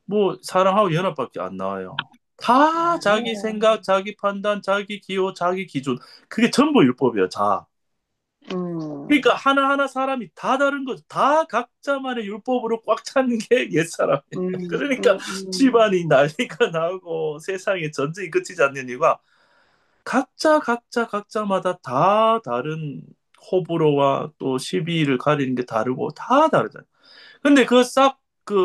Speaker 1: 뭐, 사랑하고 연합밖에 안 나와요. 다 자기
Speaker 3: 네.
Speaker 1: 생각, 자기 판단, 자기 기호, 자기 기준. 그게 전부 율법이에요, 다.
Speaker 3: 음,
Speaker 1: 그러니까 하나하나 사람이 다 다른 거죠. 다 각자만의 율법으로 꽉 차는 게 옛사람이에요. 그러니까 집안이 난리가 나고 세상에 전쟁이 끝이지 않는 이유가 각자마다 다 다른 호불호와 또 시비를 가리는 게 다르고 다 다르잖아요. 근데 그거 싹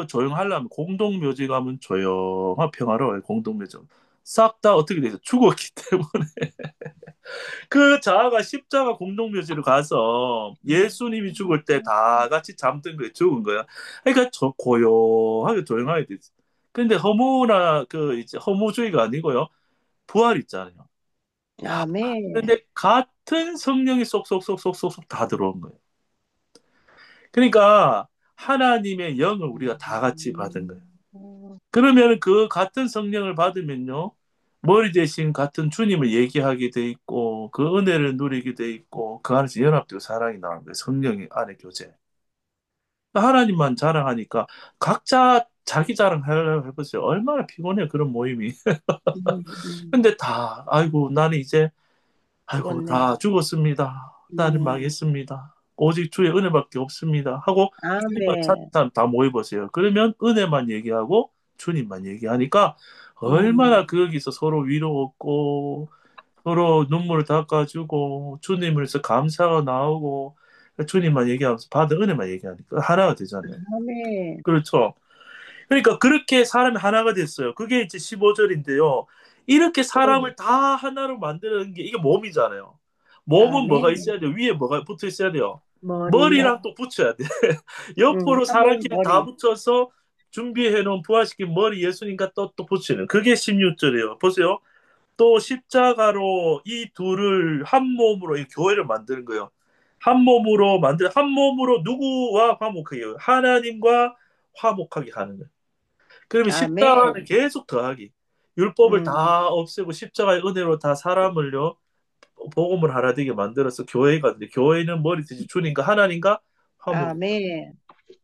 Speaker 1: 조용하려면 공동묘지 가면 조용한 평화로워요. 공동묘지. 싹 다 어떻게 돼서 죽었기 때문에 그 자아가 십자가 공동묘지로 가서 예수님이 죽을 때 다 같이 잠든 거예요. 죽은 거야. 그러니까 저 고요하게 조용하게 됐어. 근데 허무나 이제 허무주의가 아니고요. 부활 있잖아요. 야,
Speaker 3: 아멘.
Speaker 1: 근데 같은 성령이 쏙쏙쏙쏙쏙 다 들어온 거예요. 그러니까 하나님의 영을 우리가 다 같이 받은 거예요. 그러면 그 같은 성령을 받으면요. 머리 대신 같은 주님을 얘기하게 돼 있고 그 은혜를 누리게 돼 있고 그 안에서 연합되고 사랑이 나오는 거예요. 성령이 안에 교제. 하나님만 자랑하니까 각자 자기 자랑하려고 해보세요. 얼마나 피곤해요. 그런 모임이. 근데 아이고 나는 이제 아이고
Speaker 3: 죽었네.
Speaker 1: 다 죽었습니다. 나는 망했습니다. 오직 주의 은혜밖에 없습니다. 하고 주님만 찾는
Speaker 3: 아멘.
Speaker 1: 사람 다 모여보세요. 그러면 은혜만 얘기하고 주님만 얘기하니까 얼마나 거기서 서로 위로 얻고 서로 눈물을 닦아주고 주님을서 감사가 나오고 주님만 얘기하면서 받은 은혜만 얘기하니까 하나가 되잖아요.
Speaker 3: 아멘.
Speaker 1: 그렇죠. 그러니까 그렇게 사람이 하나가 됐어요. 그게 이제 15절인데요. 이렇게 사람을 다 하나로 만드는 게 이게 몸이잖아요. 몸은 뭐가
Speaker 3: 아멘.
Speaker 1: 있어야 돼요? 위에 뭐가 붙어 있어야 돼요?
Speaker 3: 머리.
Speaker 1: 머리랑 또 붙여야 돼. 옆으로
Speaker 3: 한 몸
Speaker 1: 사람끼리 다
Speaker 3: 머리.
Speaker 1: 붙여서 준비해 놓은 부활시킨 머리 예수님과 또 붙이는 그게 16절이에요. 보세요. 또 십자가로 이 둘을 한 몸으로 이 교회를 만드는 거예요. 한 몸으로 누구와 화목하게 해요? 하나님과 화목하게 하는 거예요. 그러면 십자가는
Speaker 3: 아멘.
Speaker 1: 계속 더하기. 율법을
Speaker 3: 음,
Speaker 1: 다 없애고 십자가의 은혜로 다 사람을요 복음을 하나 되게 만들어서 교회가 돼. 교회는 머리듯이 주님과 하나님과 화목
Speaker 3: 아멘.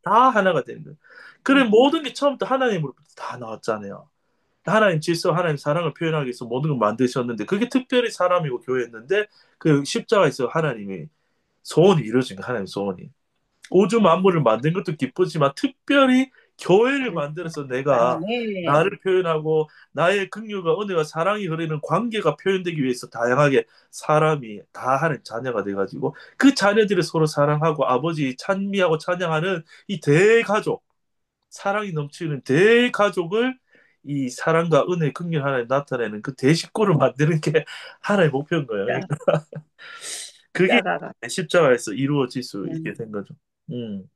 Speaker 1: 다 하나가 되는 거예요. 그래
Speaker 3: 음,
Speaker 1: 모든 게 처음부터 하나님으로부터 다 나왔잖아요. 하나님 질서, 하나님 사랑을 표현하기 위해서 모든 걸 만드셨는데 그게 특별히 사람이고 교회였는데 그 십자가에서 하나님이 소원이 이루어진 거예요. 하나님 소원이. 우주 만물을 만든 것도 기쁘지만 특별히 교회를 만들어서 내가
Speaker 3: 아멘.
Speaker 1: 나를 표현하고 나의 긍휼과 은혜와 사랑이 흐르는 관계가 표현되기 위해서 다양하게 사람이 다 하는 자녀가 돼가지고 그 자녀들을 서로 사랑하고 아버지 찬미하고 찬양하는 이 대가족 사랑이 넘치는 대가족을 이 사랑과 은혜 긍휼 하나님 나타내는 그 대식구를 만드는 게 하나의 목표인 거예요.
Speaker 3: 자,
Speaker 1: 그러니까 그게
Speaker 3: 십자가가.
Speaker 1: 십자가에서 이루어질 수 있게
Speaker 3: 음,
Speaker 1: 된 거죠. 음.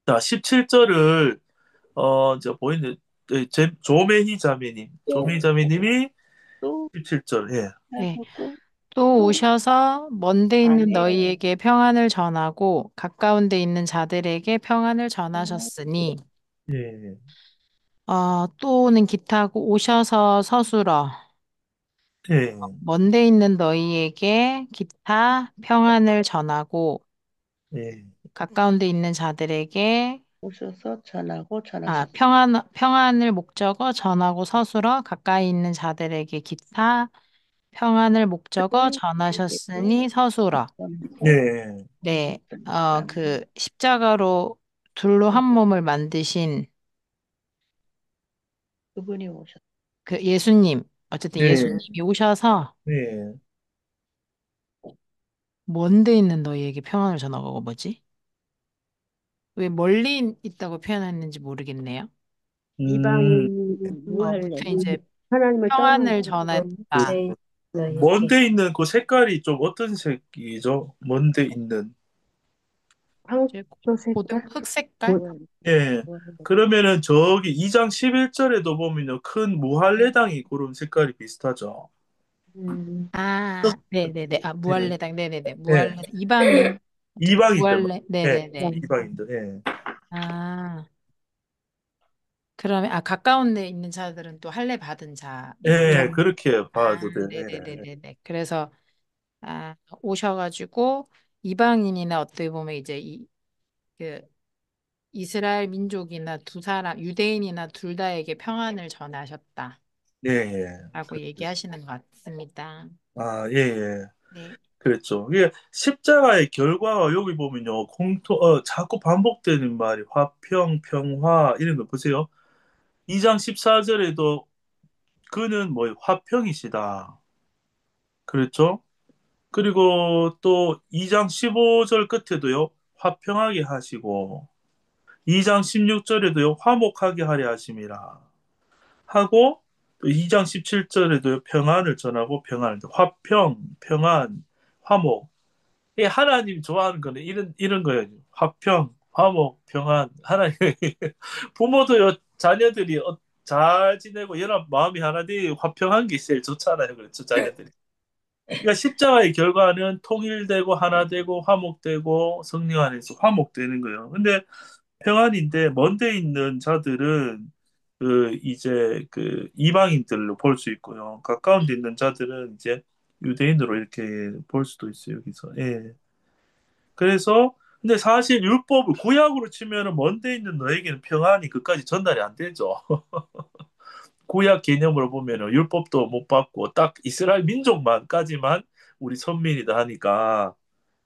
Speaker 1: 자, 17절을 이제 보이는 조메희 자매님이
Speaker 3: 또,
Speaker 1: 17절 예.
Speaker 5: 네.
Speaker 3: 하셨고,
Speaker 5: 또 오셔서 먼 데 있는
Speaker 3: 아멘.
Speaker 5: 너희에게 평안을 전하고 가까운 데 있는 자들에게 평안을 전하셨으니
Speaker 1: 예,
Speaker 5: 또는 기타고 오셔서 서술어
Speaker 1: 예,
Speaker 5: 먼 데 있는 너희에게 기타 평안을 전하고
Speaker 1: 예,
Speaker 5: 가까운 데 있는 자들에게
Speaker 3: 오셔서 전하고 전하셨으니.
Speaker 5: 평안을 목적어 전하고 서술어 가까이 있는 자들에게 기타 평안을 목적어 전하셨으니 서술어.
Speaker 1: 예,
Speaker 5: 네, 그 십자가로 둘로 한 몸을 만드신
Speaker 3: 그분이 오셨.
Speaker 5: 그 예수님, 어쨌든
Speaker 1: 예,
Speaker 5: 예수님이 오셔서
Speaker 1: 예.
Speaker 5: 먼 데 있는 너희에게 평안을 전하고 뭐지? 왜 멀리 있다고 표현했는지 모르겠네요.
Speaker 1: 음,
Speaker 4: 이방인
Speaker 5: 무튼 이제
Speaker 4: 하나님을 떠난
Speaker 5: 평안을
Speaker 1: 그,
Speaker 5: 전했다.
Speaker 1: 먼데 있는 그 색깔이 좀 어떤 색이죠? 먼데 있는.
Speaker 5: 이제
Speaker 4: 황토 색깔?
Speaker 5: 흑 색깔?
Speaker 1: 예. 그러면은 저기 2장 11절에도 보면요. 큰 무할레당이 그런 색깔이 비슷하죠.
Speaker 5: 네네네.
Speaker 1: 예.
Speaker 5: 무할레당, 네네네.
Speaker 1: 예.
Speaker 5: 무할레, 이방인,
Speaker 1: 이방인들.
Speaker 5: 무할레,
Speaker 1: 예.
Speaker 5: 네네네.
Speaker 1: 이방인들. 예.
Speaker 5: 아, 그러면, 가까운 데 있는 자들은 또 할례 받은
Speaker 1: 예.
Speaker 5: 자이고.
Speaker 1: 그렇게 봐도 돼. 예.
Speaker 5: 네네네네네. 그래서, 오셔가지고, 이방인이나 어떻게 보면 이제 그, 이스라엘 민족이나 두 사람, 유대인이나 둘 다에게 평안을 전하셨다라고
Speaker 1: 예. 예.
Speaker 5: 얘기하시는 것 같습니다.
Speaker 1: 예. 예.
Speaker 5: 네.
Speaker 1: 그랬죠. 이게 십자가의 결과가 여기 보면요. 자꾸 반복되는 말이 화평, 평화 이런 거 보세요. 2장 14절에도 그는 뭐 화평이시다. 그랬죠? 그리고 또 2장 15절 끝에도요. 화평하게 하시고 2장 16절에도요. 화목하게 하려 하심이라 하고 또 2장 17절에도요. 평안을 전하고 평안을 화평, 평안, 화목. 이 하나님 좋아하는 거는 이런 거예요. 화평, 화목, 평안. 하나님 부모도요. 자녀들이 잘 지내고 연합 마음이 하나 돼 화평한 게 제일 좋잖아요. 그렇죠, 자녀들이. 그러니까 십자가의 결과는 통일되고 하나 되고 화목되고 성령 안에서 화목되는 거예요. 근데 평안인데 먼데 있는 자들은 그 이제 그 이방인들로 볼 수 있고요. 가까운 데 있는 자들은 이제 유대인으로 이렇게 볼 수도 있어요. 여기서. 예. 그래서 근데 사실 율법을 구약으로 치면은 먼데 있는 너에게는 평안이 그까지 전달이 안 되죠. 구약 개념으로 보면은 율법도 못 받고 딱 이스라엘 민족만까지만 우리 선민이다 하니까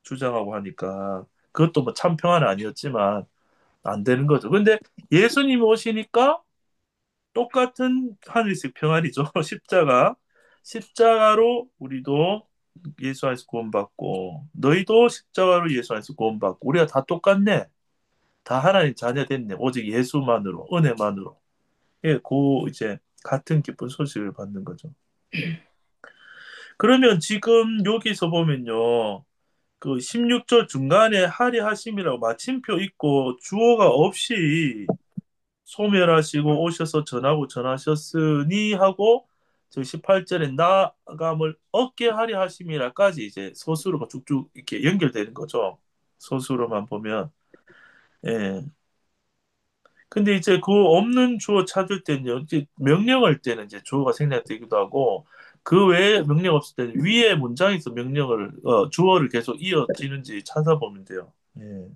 Speaker 1: 주장하고 하니까 그것도 뭐 참 평안은 아니었지만 안 되는 거죠. 근데 예수님이 오시니까 똑같은 하늘색 평안이죠. 십자가로 우리도 예수 안에서 구원받고 너희도 십자가로 예수 안에서 구원받고 우리가 다 똑같네. 다 하나님 자녀 됐네. 오직 예수만으로 은혜만으로. 예, 이제 같은 기쁜 소식을 받는 거죠. 그러면 지금 여기서 보면요. 그 16절 중간에 하리하심이라고 마침표 있고 주어가 없이 소멸하시고 오셔서 전하고 전하셨으니 하고 저 18절에 나감을 얻게 하려 하심이라까지 이제 소수로가 쭉쭉 이렇게 연결되는 거죠. 소수로만 보면. 예. 근데 이제 그 없는 주어 찾을 때는요, 이제 명령할 때는 이제 주어가 생략되기도 하고, 그 외에 명령 없을 때는 위에 문장에서 주어를 계속 이어지는지 찾아보면 돼요. 예.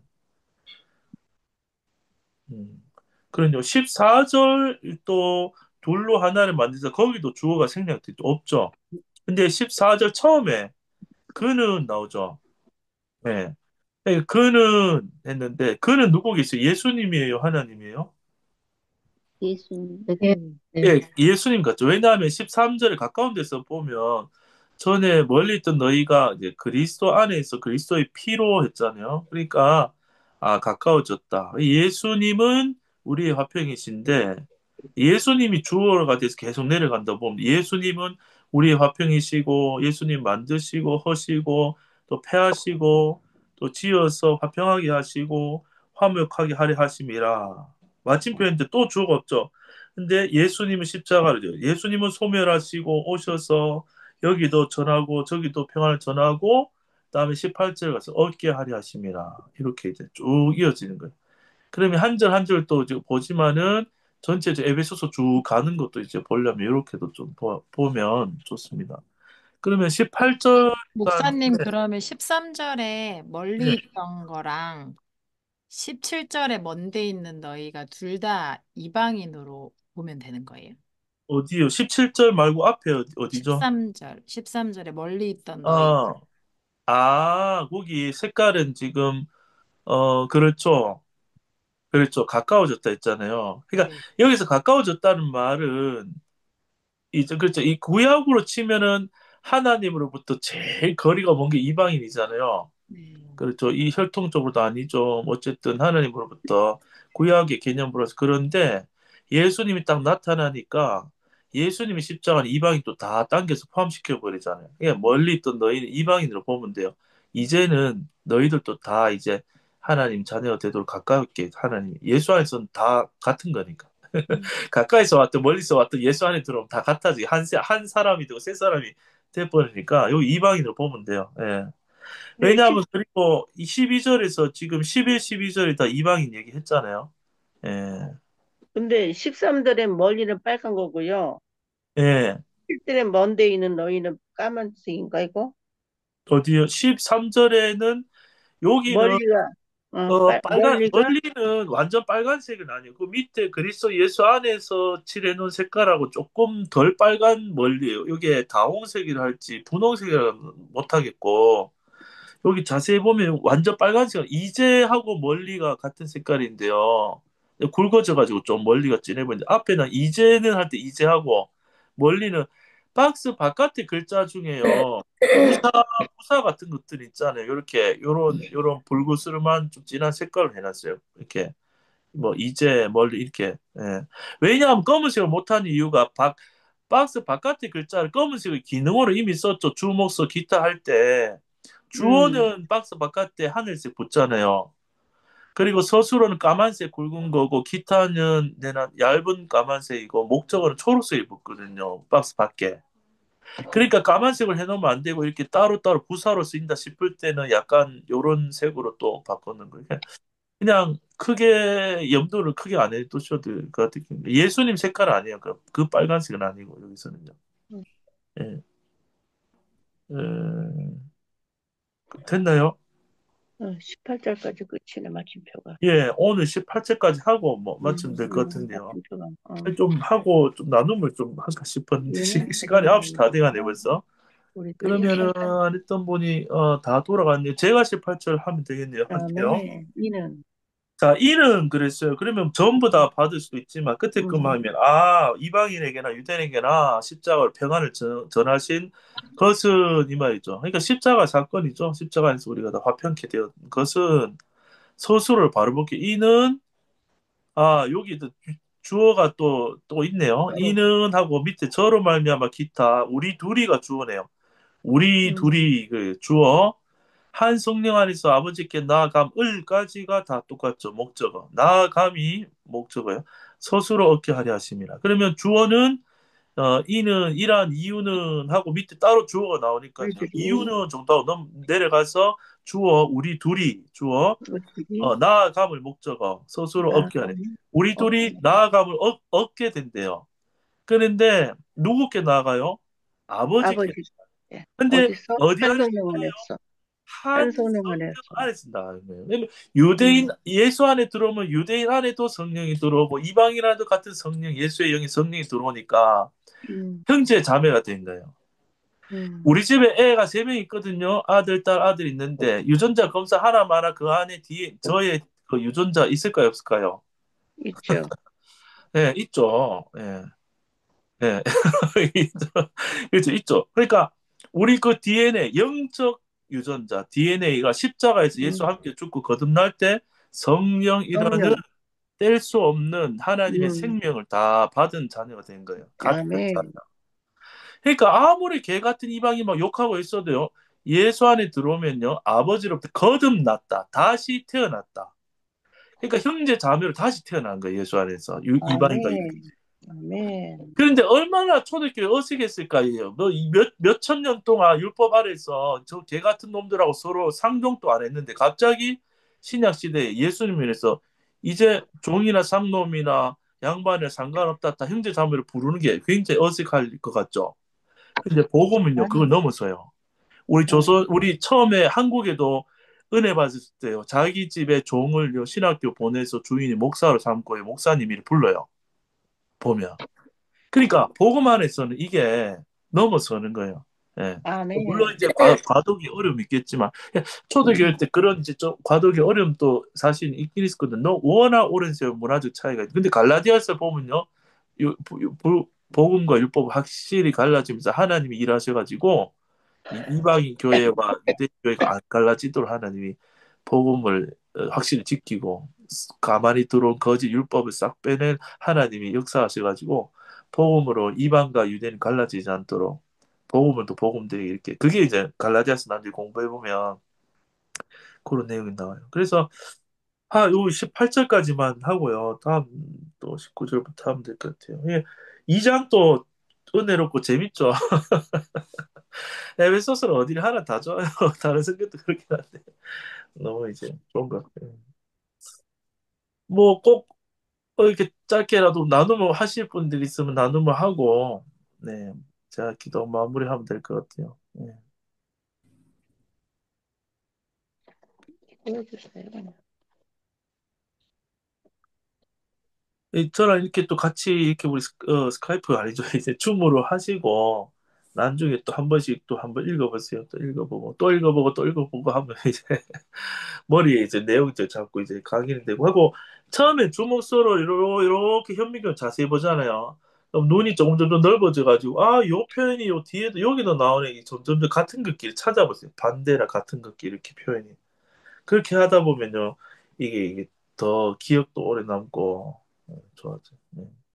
Speaker 1: 음. 그럼요, 14절 또 돌로 하나를 만들자 거기도 주어가 생략되죠. 없죠. 근데 14절 처음에 그는 나오죠. 예. 그는 했는데, 그는 누구겠어요? 예수님이에요? 하나님이에요?
Speaker 2: 예수님.
Speaker 1: 예, 예수님 같죠. 왜냐하면 13절에 가까운 데서 보면 전에 멀리 있던 너희가 이제 그리스도 안에서 그리스도의 피로 했잖아요. 그러니까 가까워졌다. 예수님은 우리의 화평이신데 예수님이 주어가 돼서 계속 내려간다 보면 예수님은 우리의 화평이시고 예수님 만드시고 허시고 또 패하시고 또 지어서 화평하게 하시고 화목하게 하려 하심이라. 마침표인데 또 주어가 없죠. 근데 예수님은 십자가를 져요. 예수님은 소멸하시고 오셔서 여기도 전하고 저기도 평안을 전하고 그다음에 18절 가서 얻게 하려 하심이라. 이렇게 이제 쭉 이어지는 거예요. 그러면 한 절 한 절 또 이제 보지만은 전체 이제 에베소서 쭉 가는 것도 이제 보려면 이렇게도 좀 보면 좋습니다. 그러면 18절
Speaker 5: 목사님, 그러면 13절에 멀리
Speaker 1: 네,
Speaker 5: 있던 거랑 17절에 먼데 있는 너희가 둘 다 이방인으로 보면 되는 거예요?
Speaker 1: 어디요? 17절 말고 앞에 어디죠?
Speaker 5: 13절에 멀리 있던 너희.
Speaker 1: 아, 거기 색깔은 지금 그렇죠. 그렇죠. 가까워졌다 했잖아요. 그러니까
Speaker 5: 네.
Speaker 1: 여기서 가까워졌다는 말은 이제 그렇죠. 이 구약으로 치면은 하나님으로부터 제일 거리가 먼 게 이방인이잖아요.
Speaker 5: 네.
Speaker 1: 그렇죠. 이 혈통적으로도 아니죠. 어쨌든 하나님으로부터 구약의 개념으로서 그런데 예수님이 딱 나타나니까 예수님이 십자가는 이방인 또 다 당겨서 포함시켜 버리잖아요. 그러니까 멀리 있던 너희는 이방인으로 보면 돼요. 이제는 너희들도 다 이제 하나님 자녀가 되도록 가깝게 하나님 예수 안에서는 다 같은 거니까. 가까이서 왔든 멀리서 왔든 예수 안에 들어오면 다 같아지. 한 사람이 되고 세 사람이 돼버리니까 요 이방인으로 보면 돼요. 예.
Speaker 3: 네,
Speaker 1: 왜냐하면 그리고 이 12절에서 지금 11, 12절이 다 이방인 얘기했잖아요. 예.
Speaker 3: 근데 13절엔 멀리는 빨간 거고요.
Speaker 1: 예.
Speaker 3: 17절엔 먼데 있는 너희는 까만색인가, 이거?
Speaker 1: 어디요? 13절에는 여기는
Speaker 3: 멀리가, 멀리가,
Speaker 1: 멀리는 완전 빨간색은 아니고 그 밑에 그리스도 예수 안에서 칠해놓은 색깔하고 조금 덜 빨간 멀리예요. 이게 다홍색이라 할지 분홍색이라 못하겠고 여기 자세히 보면 완전 빨간색 이제하고 멀리가 같은 색깔인데요. 굵어져가지고 좀 멀리가 진해 보이는데 앞에는 이제는 할 때 이제하고 멀리는 박스 바깥의 글자 중에요. 부사 부사 같은 것들 있잖아요. 이렇게 요런 붉으스름한 좀 진한 색깔을 해놨어요. 이렇게 뭐 이제 멀리 이렇게 왜냐하면 검은색을 못한 이유가 박스 바깥의 글자를 검은색의 기능으로 이미 썼죠. 주목서 기타 할 때
Speaker 3: 음,
Speaker 1: 주어는 박스 바깥에 하늘색 붙잖아요. 그리고 서술어는 까만색 굵은 거고 기타는 내나 얇은 까만색이고 목적어는 초록색이 붙거든요. 박스 밖에. 그러니까 까만색을 해놓으면 안 되고 이렇게 따로따로 부사로 쓰인다 싶을 때는 약간 요런 색으로 또 바꾸는 거예요. 그냥 크게 염도를 크게 안 해두셔도 될 것 같아요. 예수님 색깔 아니에요. 그 빨간색은 아니고 여기서는요. 예. 됐나요?
Speaker 3: 18절까지 끝이네, 마침표가.
Speaker 1: 예, 오늘 18節까지 하고 뭐 마치면 될 것 같은데요.
Speaker 3: 마침표가,
Speaker 1: 좀 하고 좀 나눔을 좀 할까 싶었는데
Speaker 3: 얘는
Speaker 1: 시간이 9시 다 돼가네 벌써.
Speaker 3: 우리 또
Speaker 1: 그러면은
Speaker 3: 18절.
Speaker 1: 안 했던 분이 다 돌아갔네요. 제가 18절 하면 되겠네요. 할게요.
Speaker 3: 다음에 이는,
Speaker 1: 자, 이는 그랬어요. 그러면 전부 다 받을 수도 있지만 끝에 것만 하면 이방인에게나 유대인에게나 십자가를 평안을 전하신 것은 이 말이죠. 그러니까 십자가 사건이죠. 십자가 안에서 우리가 다 화평케 되었 것은 서술을 바로 볼게요. 이는 여기 주어가 또 있네요. 이는 하고 밑에 저로 말미암아 기타 우리 둘이가 주어네요. 우리 둘이 그 주어 한 성령 안에서 아버지께 나아감을까지가 다 똑같죠. 목적어. 나아감이 목적어예요. 스스로 얻게 하려 하심이라. 그러면 주어는 이는 이란 이유는 하고 밑에 따로 주어가 나오니까요. 이유는 정도 내려가서 주어 우리 둘이 주어 나아감을 목적어 스스로 얻게 하네. 우리 둘이 나아감을 얻게 된대요. 그런데 누구께 나아가요? 아버지께.
Speaker 3: 아버지, 예.
Speaker 1: 근데
Speaker 3: 어디서?
Speaker 1: 어디
Speaker 3: 한
Speaker 1: 안에서
Speaker 3: 성령
Speaker 1: 나아요?
Speaker 3: 안에서.
Speaker 1: 한
Speaker 3: 한 성령
Speaker 1: 성령
Speaker 3: 안에서.
Speaker 1: 안에서 나아가는 거예요. 왜냐면 유대인 예수 안에 들어오면 유대인 안에도 성령이 들어오고 이방인 안에도 같은 성령 예수의 영이 성령이 들어오니까
Speaker 3: 음,
Speaker 1: 형제 자매가 된 거예요. 우리 집에 애가 세 명 있거든요. 아들, 딸, 아들 있는데 유전자 검사 하나마나 그 안에 뒤에 저의 그 유전자 있을까요, 없을까요?
Speaker 3: 있죠.
Speaker 1: 네, 있죠. 예. 예. 있죠. 그렇죠, 있죠. 그러니까 우리 그 DNA, 영적 유전자, DNA가 십자가에서 예수 함께 죽고 거듭날 때 성령이라는
Speaker 3: 성령.
Speaker 1: 뗄 수 없는 하나님의
Speaker 3: 음,
Speaker 1: 생명을 다 받은 자녀가 된 거예요. 같은 자녀.
Speaker 3: 아멘.
Speaker 1: 그러니까 아무리 개 같은 이방이 막 욕하고 있어도요. 예수 안에 들어오면요. 아버지로부터 거듭났다. 다시 태어났다. 그러니까 형제 자매로 다시 태어난 거예요. 예수 안에서. 이방인과
Speaker 3: 아멘. 아멘.
Speaker 1: 그런데 얼마나 초대교회 어색했을까요? 몇천 년 동안 율법 아래서 저 개 같은 놈들하고 서로 상종도 안 했는데 갑자기 신약 시대에 예수님을 위해서 이제 종이나 삼놈이나 양반이나 상관없다, 다 형제 자매를 부르는 게 굉장히 어색할 것 같죠. 근데 복음은요, 그걸 넘어서요. 우리 처음에 한국에도 은혜 받을 때요, 자기 집에 종을 신학교 보내서 주인이 목사로 삼고 목사님이 불러요. 보면. 그러니까 복음 안에서는 이게 넘어서는 거예요. 예. 물론
Speaker 3: 아멘.
Speaker 1: 이제 과도기 어려움이 있겠지만 초대교회 때 그런 이제 좀 과도기 어려움도 사실 있긴 있었거든요. 워낙 오랜 세월 문화적 차이가 있는데, 근데 갈라디아서 보면요, 복음과 율법 확실히 갈라지면서 하나님이 일하셔가지고 이방인 교회와 유대 교회가 안 갈라지도록 하나님이 복음을 확실히 지키고 가만히 들어온 거짓 율법을 싹 빼낸 하나님이 역사하셔가지고 복음으로 이방과 유대는 갈라지지 않도록 복음은 또 복음들이 이렇게, 그게 이제 갈라디아서 나중에 공부해 보면 그런 내용이 나와요. 그래서 요 18절까지만 하고요. 다음 또 19절부터 하면 될 것 같아요. 예, 2장 또 은혜롭고 재밌죠. 에베소서는 어디를 하나 다 좋아요. 다른 성격도 그렇긴 한데 너무 이제 좋은 것 같아요. 뭐 꼭 이렇게 짧게라도 나눔을 하실 분들이 있으면 나눔을 하고, 네, 제가 기도 마무리하면 될 것 같아요. 네.
Speaker 3: 보여주세요.
Speaker 1: 저랑 이렇게 또 같이 이렇게 우리 스카이프 아니죠, 이제 줌으로 하시고 나중에 또 한 번씩 또 한번 읽어보세요. 또 읽어보고 또 읽어보고 또 읽어보고 하면 이제 머리에 이제 내용들 잡고 이제 각인이 되고 하고, 처음에 주먹서로 이렇게 현미경 자세히 보잖아요. 그럼 눈이 조금 점점 넓어져 가지고 요 표현이 요 뒤에도 여기도 나오네. 점점 같은 글귀를 찾아보세요. 반대라 같은 글귀 이렇게 표현이. 그렇게 하다 보면요, 이게 더 기억도 오래 남고 좋아져.